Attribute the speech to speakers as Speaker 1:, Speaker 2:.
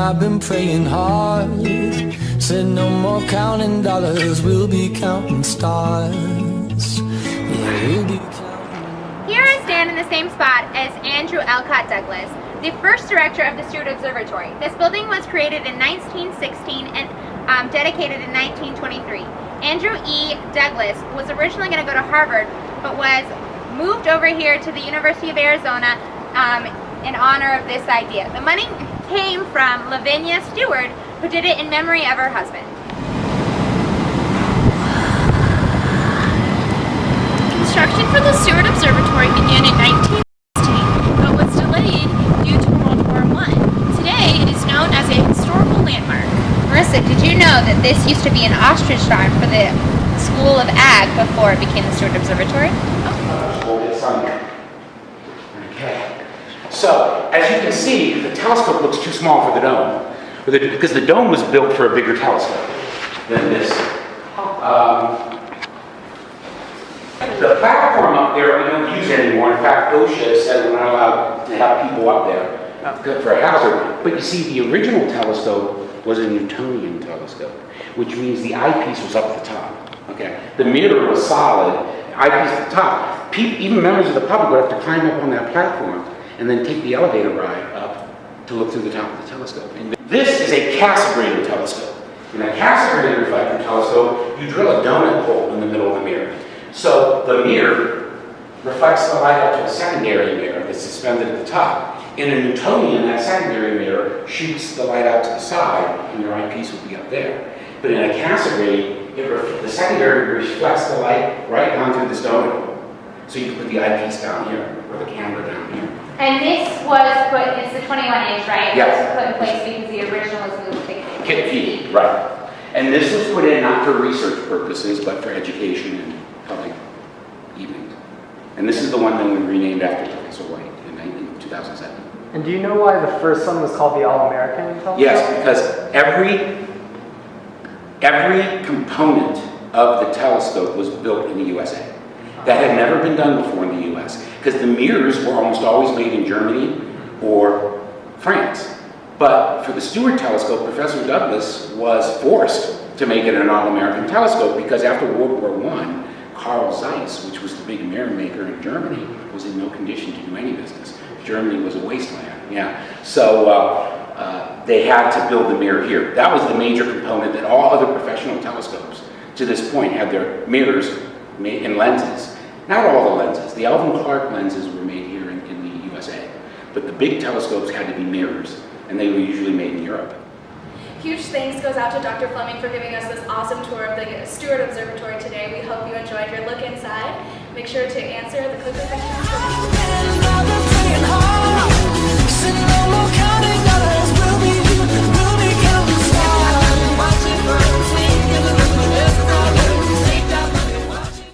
Speaker 1: I've been praying hard. Said no more counting dollars, we'll be counting stars. Yeah, we'll be counting.
Speaker 2: Here I stand in the same spot as Andrew Elcott Douglas, the first director of the Steward Observatory. This building was created in 1916 and dedicated in 1923. Andrew E. Douglas was originally going to go to Harvard, but was moved over here to the University of Arizona in honor of this idea. The money came from Lavinia Steward, who did it in memory of her husband.
Speaker 3: Construction for the Steward Observatory began in 1916, but was delayed due to World War I. Today, it is known as a historical landmark.
Speaker 2: Marissa, did you know that this used to be an ostrich farm for the School of Ag before it became the Steward Observatory?
Speaker 4: Okay. So, as you can see, the telescope looks too small for the dome, because the dome was built for a bigger telescope than this. The platform up there we don't use anymore. In fact, OSHA said we're not allowed to have people up there for a hazard. But you see, the original telescope was a Newtonian telescope, which means the eyepiece was up at the top. Okay, the mirror was solid, eyepiece at the top. Even members of the public would have to climb up on that platform and then take the elevator ride up to look through the top of the telescope. And this is a Cassegrain telescope. In a Cassegrain reflector telescope, you drill a donut hole in the middle of the mirror. So the mirror reflects the light up to a secondary mirror that's suspended at the top. In a Newtonian, that secondary mirror shoots the light out to the side, and your eyepiece will be up there. But in a Cassegrain, the secondary reflects the light right down through this donut hole. So you can put the eyepiece down here, or the camera down here.
Speaker 2: And this was put, it's the 21-inch, right?
Speaker 4: Yes.
Speaker 2: It was put in place because the original was moved to
Speaker 4: Kit feet, right. And this was put in not for research purposes, but for education and public evenings. And this is the one that we renamed after Professor White in 2007.
Speaker 5: And do you know why the first one was called the All-American telescope?
Speaker 4: Yes, because every component of the telescope was built in the USA. That had never been done before in the US, because the mirrors were almost always made in Germany or France. But for the Steward telescope, Professor Douglas was forced to make it an all-American telescope, because after World War I, Carl Zeiss, which was the big mirror maker in Germany, was in no condition to do any business. Germany was a wasteland, yeah. So they had to build the mirror here. That was the major component that all other professional telescopes to this point had their mirrors made in lenses. Not all the lenses. The Alvin Clark lenses were made here in the USA. But the big telescopes had to be mirrors, and they were usually made in Europe.
Speaker 6: Huge thanks goes out to Dr. Fleming for giving us this awesome tour of the Steward Observatory today. We hope you enjoyed your look inside. Make sure to answer the quick questions